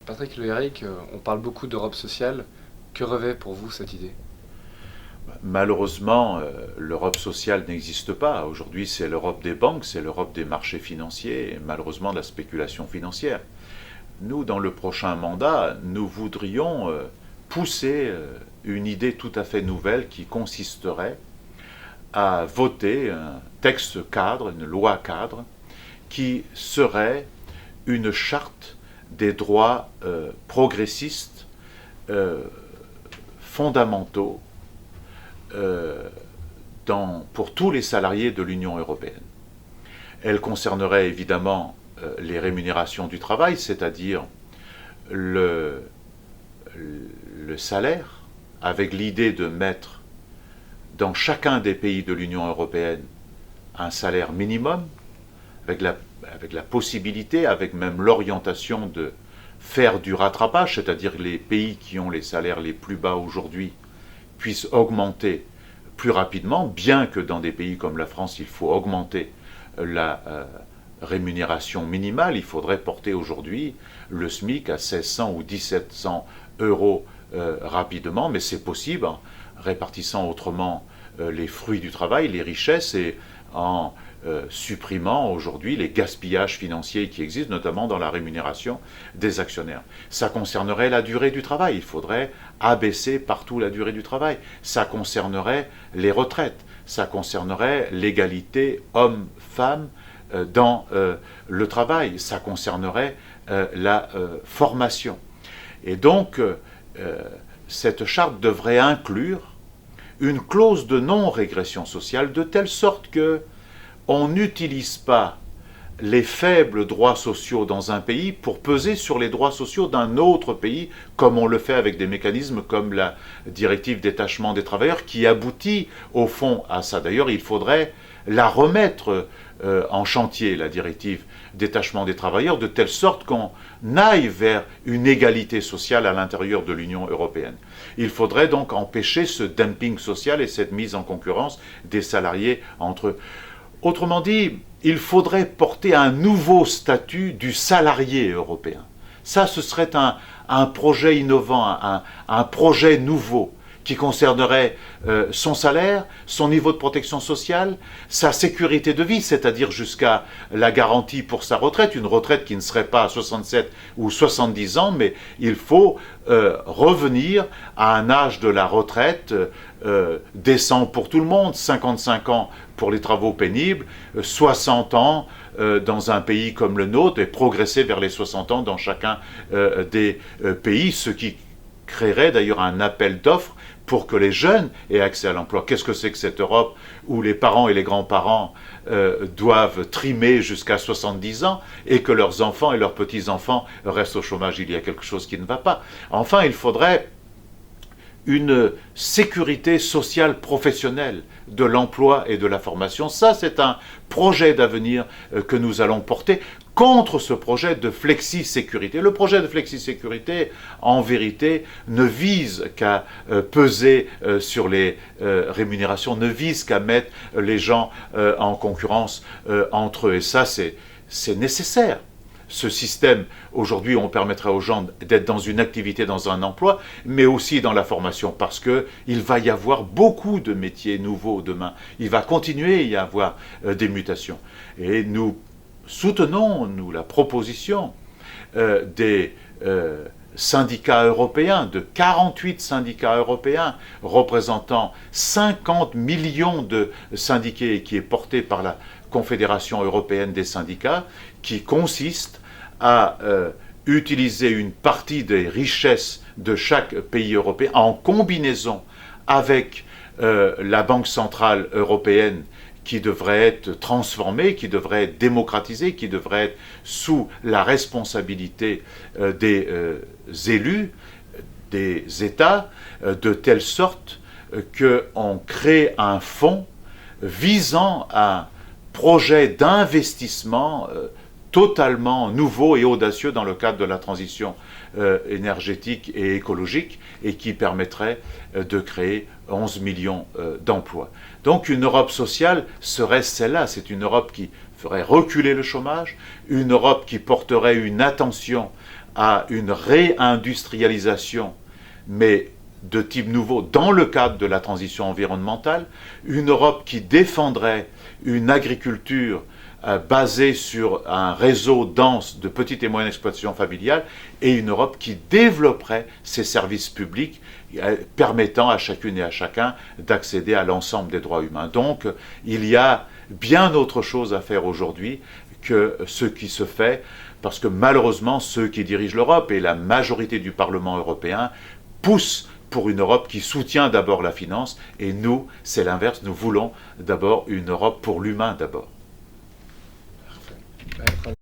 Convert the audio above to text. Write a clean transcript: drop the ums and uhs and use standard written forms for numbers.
Patrick LeÉric, on parle beaucoup d'Europe sociale. Que revêt pour vous cette idée? Malheureusement, l'Europe sociale n'existe pas. Aujourd'hui, c'est l'Europe des banques, c'est l'Europe des marchés financiers et malheureusement de la spéculation financière. Nous, dans le prochain mandat, nous voudrions pousser une idée tout à fait nouvelle qui consisterait à voter un texte cadre, une loi cadre, qui serait une charte des droits progressistes euh, fondamentaux euh, pour tous les salariés de l'Union européenne. Elle concernerait évidemment les rémunérations du travail, c'est-à-dire le, le salaire, avec l'idée de mettre dans chacun des pays de l'Union européenne un salaire minimum, avec la possibilité, avec même l'orientation de faire du rattrapage, c'est-à-dire les pays qui ont les salaires les plus bas aujourd'hui puissent augmenter plus rapidement, bien que dans des pays comme la France, il faut augmenter la rémunération minimale. Il faudrait porter aujourd'hui le SMIC à 1600 ou 1700 euros rapidement, mais c'est possible en répartissant autrement les fruits du travail, les richesses, et en supprimant aujourd'hui les gaspillages financiers qui existent, notamment dans la rémunération des actionnaires. Ça concernerait la durée du travail. Il faudrait abaisser partout la durée du travail. Ça concernerait les retraites. Ça concernerait l'égalité homme-femme dans le travail. Ça concernerait la formation. Et donc, cette charte devrait inclure une clause de non-régression sociale de telle sorte que on n'utilise pas les faibles droits sociaux dans un pays pour peser sur les droits sociaux d'un autre pays, comme on le fait avec des mécanismes comme la directive détachement des travailleurs, qui aboutit au fond à ça. D'ailleurs, il faudrait la remettre en chantier, la directive détachement des travailleurs, de telle sorte qu'on aille vers une égalité sociale à l'intérieur de l'Union européenne. Il faudrait donc empêcher ce dumping social et cette mise en concurrence des salariés entre eux. Autrement dit, il faudrait porter un nouveau statut du salarié européen. Ça, ce serait un projet innovant, un projet nouveau qui concernerait son salaire, son niveau de protection sociale, sa sécurité de vie, c'est-à-dire jusqu'à la garantie pour sa retraite, une retraite qui ne serait pas à 67 ou 70 ans, mais il faut revenir à un âge de la retraite décent pour tout le monde, 55 ans pour les travaux pénibles, 60 ans dans un pays comme le nôtre et progresser vers les 60 ans dans chacun des pays, ce qui créerait d'ailleurs un appel d'offres pour que les jeunes aient accès à l'emploi. Qu'est-ce que c'est que cette Europe où les parents et les grands-parents doivent trimer jusqu'à 70 ans et que leurs enfants et leurs petits-enfants restent au chômage? Il y a quelque chose qui ne va pas. Enfin, il faudrait une sécurité sociale professionnelle de l'emploi et de la formation. Ça, c'est un projet d'avenir que nous allons porter contre ce projet de flexi-sécurité. Le projet de flexi-sécurité, en vérité, ne vise qu'à peser sur les rémunérations, ne vise qu'à mettre les gens en concurrence entre eux. Et ça, c'est nécessaire. Ce système, aujourd'hui, on permettrait aux gens d'être dans une activité, dans un emploi, mais aussi dans la formation, parce qu'il va y avoir beaucoup de métiers nouveaux demain. Il va continuer à y avoir des mutations. Et nous soutenons, nous, la proposition des syndicats européens, de 48 syndicats européens représentant 50 millions de syndiqués, qui est porté par la Confédération européenne des syndicats, qui consiste à utiliser une partie des richesses de chaque pays européen en combinaison avec la Banque centrale européenne, qui devrait être transformée, qui devrait être démocratisée, qui devrait être sous la responsabilité des élus, des États, de telle sorte qu'on crée un fonds visant un projet d'investissement totalement nouveau et audacieux dans le cadre de la transition énergétique et écologique, et qui permettrait de créer 11 millions d'emplois. Donc une Europe sociale serait celle-là, c'est une Europe qui ferait reculer le chômage, une Europe qui porterait une attention à une réindustrialisation, mais de type nouveau dans le cadre de la transition environnementale, une Europe qui défendrait une agriculture basée sur un réseau dense de petites et moyennes exploitations familiales, et une Europe qui développerait ses services publics permettant à chacune et à chacun d'accéder à l'ensemble des droits humains. Donc il y a bien autre chose à faire aujourd'hui que ce qui se fait, parce que malheureusement ceux qui dirigent l'Europe et la majorité du Parlement européen poussent pour une Europe qui soutient d'abord la finance, et nous, c'est l'inverse, nous voulons d'abord une Europe pour l'humain d'abord. Parfait.